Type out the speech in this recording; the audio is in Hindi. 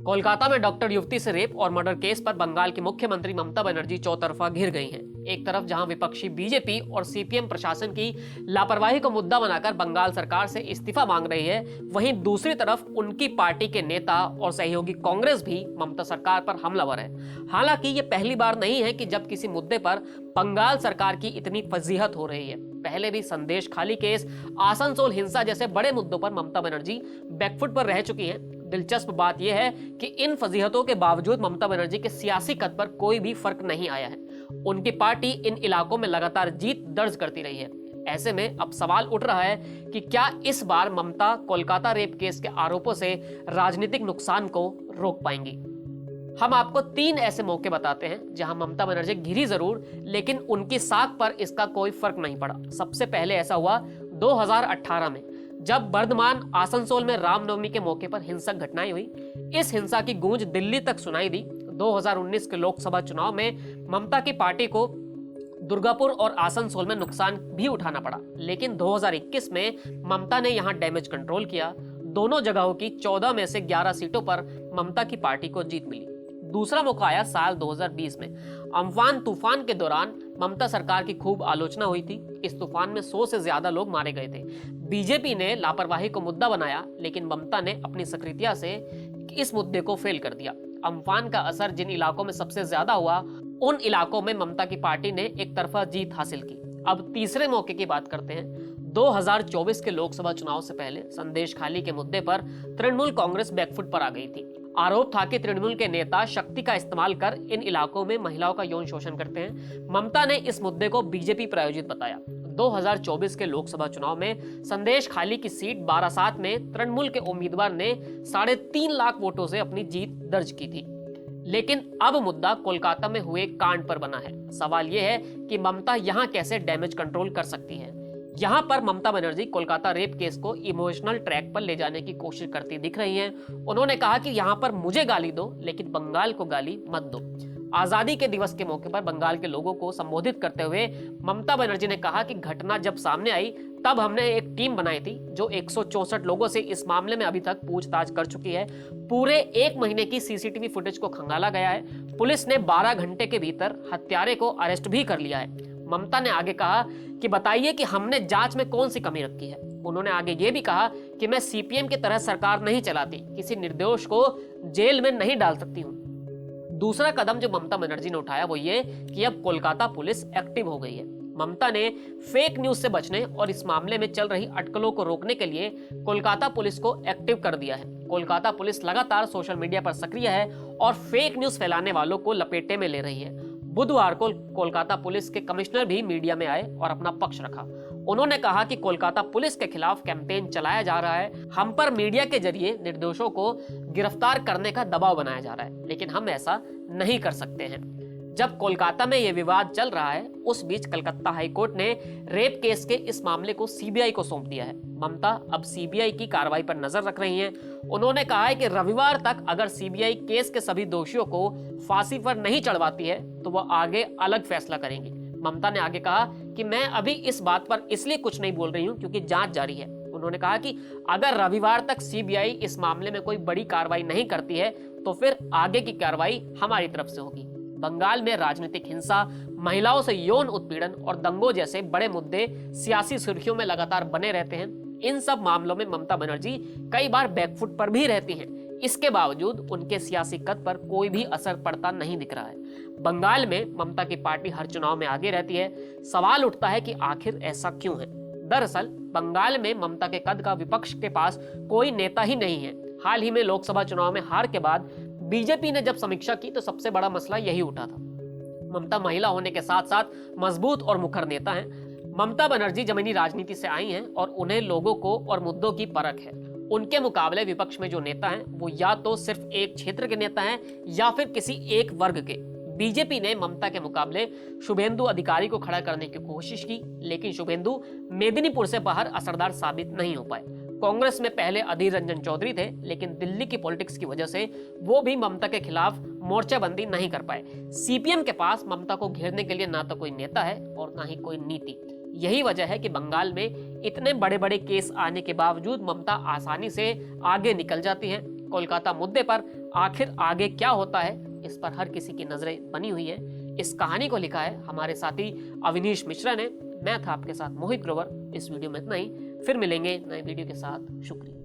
कोलकाता में डॉक्टर युवती से रेप और मर्डर केस पर बंगाल की मुख्यमंत्री ममता बनर्जी चौतरफा घिर गई हैं। एक तरफ जहां विपक्षी बीजेपी और सीपीएम प्रशासन की लापरवाही को मुद्दा बनाकर बंगाल सरकार से इस्तीफा मांग रही है, वहीं दूसरी तरफ उनकी पार्टी के नेता और सहयोगी कांग्रेस भी ममता सरकार पर हमलावर है। हालांकि ये पहली बार नहीं है कि जब किसी मुद्दे पर बंगाल सरकार की इतनी फजीहत हो रही है। पहले भी संदेश खाली केस, आसनसोल हिंसा जैसे बड़े मुद्दों पर ममता बनर्जी बैकफुट पर रह चुकी हैं। दिलचस्प बात यह है कि इन फजीहतों के बावजूद ममता बनर्जी के सियासी कद पर कोई भी फर्क नहीं आया है। उनकी पार्टी इन इलाकों में लगातार जीत दर्ज करती रही है। ऐसे में अब सवाल उठ रहा है कि क्या इस बार ममता कोलकाता रेप केस के आरोपों से राजनीतिक नुकसान को रोक पाएंगी। हम आपको 3 ऐसे मौके बताते हैं जहां ममता बनर्जी घिरी जरूर, लेकिन उनकी साख पर इसका कोई फर्क नहीं पड़ा। सबसे पहले ऐसा हुआ 2018 में, जब बर्धमान आसनसोल में रामनवमी के मौके पर हिंसक घटनाएं हुई। इस हिंसा की गूंज दिल्ली तक सुनाई दी। 2019 के लोकसभा चुनाव में ममता की पार्टी को दुर्गापुर और आसनसोल में नुकसान भी उठाना पड़ा, लेकिन 2021 में ममता ने यहां डैमेज कंट्रोल किया। दोनों जगहों की 14 में से 11 सीटों पर ममता की पार्टी को जीत मिली। दूसरा मौका आया साल 2020 में। अम्फान तूफान के दौरान ममता सरकार की खूब आलोचना हुई थी। इस तूफान में 100 से ज्यादा लोग मारे गए थे। बीजेपी ने लापरवाही को मुद्दा बनाया, लेकिन ममता ने अपनी सक्रियता से इस मुद्दे को फेल कर दिया। अम्फान का असर जिन इलाकों में सबसे ज्यादा हुआ, उन इलाकों में ममता की पार्टी ने एक तरफा जीत हासिल की। अब तीसरे मौके की बात करते हैं। 2024 के लोकसभा चुनाव से पहले संदेश खाली के मुद्दे पर तृणमूल कांग्रेस बैकफुट पर आ गई थी। आरोप था कि तृणमूल के नेता शक्ति का इस्तेमाल कर इन इलाकों में महिलाओं का यौन शोषण करते हैं। ममता ने इस मुद्दे को बीजेपी प्रायोजित बताया। 2024 के लोकसभा चुनाव में संदेश खाली की सीट बारासात में तृणमूल के उम्मीदवार ने 3.5 लाख वोटों से अपनी जीत दर्ज की थी। लेकिन अब मुद्दा कोलकाता में हुए कांड पर बना है। सवाल यह है कि ममता यहां कैसे डैमेज कंट्रोल कर सकती है। यहां पर ममता बनर्जी कोलकाता रेप केस को इमोशनल ट्रैक पर ले जाने की कोशिश करती दिख रही हैं। उन्होंने कहा कि यहां पर मुझे गाली दो, लेकिन बंगाल को गाली मत दो। आजादी के दिवस के मौके पर बंगाल के लोगों को संबोधित करते हुए ममता बनर्जी ने कहा कि घटना जब सामने आई तब हमने एक टीम बनाई थी जो 164 लोगों से इस मामले में अभी तक पूछताछ कर चुकी है। पूरे 1 महीने की सीसीटीवी फुटेज को खंगाला गया है। पुलिस ने 12 घंटे के भीतर हत्यारे को अरेस्ट भी कर लिया है। ममता ने आगे कहा कि बताइए कि हमने जांच में कौन सी कमी रखी है। उन्होंने आगे ये भी कहा कि मैं सीपीएम की तरह सरकार नहीं चलाती, किसी निर्दोष को जेल में नहीं डाल सकती हूँ। दूसरा कदम जो ममता बनर्जी ने उठाया वो ये कि अब कोलकाता पुलिस एक्टिव हो गई है। ममता ने फेक न्यूज से बचने और इस मामले में चल रही अटकलों को रोकने के लिए कोलकाता पुलिस को एक्टिव कर दिया है। कोलकाता पुलिस लगातार सोशल मीडिया पर सक्रिय है और फेक न्यूज फैलाने वालों को लपेटे में ले रही है। बुधवार को कोलकाता पुलिस के कमिश्नर भी मीडिया में आए और अपना पक्ष रखा। उन्होंने कहा कि कोलकाता पुलिस के खिलाफ कैंपेन चलाया जा रहा है। हम पर मीडिया के जरिए निर्दोषों को गिरफ्तार करने का दबाव बनाया जा रहा है, लेकिन हम ऐसा नहीं कर सकते हैं। जब कोलकाता में यह विवाद चल रहा है, उस बीच कलकत्ता हाईकोर्ट ने रेप केस के इस मामले को सीबीआई को सौंप दिया है। ममता अब सीबीआई की कार्रवाई पर नजर रख रही हैं। उन्होंने कहा है कि रविवार तक अगर सीबीआई केस के सभी दोषियों को फांसी पर नहीं चढ़वाती है तो वह आगे अलग फैसला करेंगी। ममता ने आगे कहा कि मैं अभी इस बात पर इसलिए कुछ नहीं बोल रही हूं क्योंकि जांच जारी है। उन्होंने कहा कि अगर रविवार तक सीबीआई इस मामले में कोई बड़ी कार्रवाई नहीं करती है तो फिर आगे की कार्रवाई हमारी तरफ से होगी। बंगाल में राजनीतिक हिंसा, महिलाओं से यौन उत्पीड़न और दंगों जैसे बड़े मुद्दे सियासी सुर्खियों में लगातार बने रहते हैं। इन सब मामलों में ममता बनर्जी कई बार बैकफुट पर भी रहती हैं। इसके बावजूद उनके सियासी कद पर कोई भी असर पड़ता नहीं दिख रहा है। बंगाल में ममता की पार्टी हर चुनाव में आगे रहती है। सवाल उठता है कि आखिर ऐसा क्यों है। दरअसल बंगाल में ममता के कद का विपक्ष के पास कोई नेता ही नहीं है। हाल ही में लोकसभा चुनाव में हार के बाद बीजेपी ने जब समीक्षा की तो सबसे बड़ा मसला यही उठा था। ममता महिला होने के साथ साथ मजबूत और मुखर नेता हैं। ममता बनर्जी जमीनी राजनीति से आई हैं और उन्हें लोगों को और मुद्दों की परख है। उनके मुकाबले विपक्ष में जो नेता हैं वो या तो सिर्फ एक क्षेत्र के नेता हैं या फिर किसी एक वर्ग के। बीजेपी ने ममता के मुकाबले शुभेंदु अधिकारी को खड़ा करने की कोशिश की, लेकिन शुभेंदु मेदिनीपुर से बाहर असरदार साबित नहीं हो पाए। कांग्रेस में पहले अधीर रंजन चौधरी थे, लेकिन दिल्ली की पॉलिटिक्स की वजह से वो भी ममता के खिलाफ मोर्चाबंदी नहीं कर पाए। सीपीएम के पास ममता को घेरने के लिए ना तो कोई नेता है और ना ही कोई नीति। यही वजह है कि बंगाल में इतने बड़े बड़े केस आने के बावजूद ममता आसानी से आगे निकल जाती हैं। कोलकाता मुद्दे पर आखिर आगे क्या होता है, इस पर हर किसी की नजरें बनी हुई है। इस कहानी को लिखा है हमारे साथी अविनीश मिश्रा ने। मैं था आपके साथ मोहित ग्रोवर। इस वीडियो में इतना ही, फिर मिलेंगे नए वीडियो के साथ। शुक्रिया।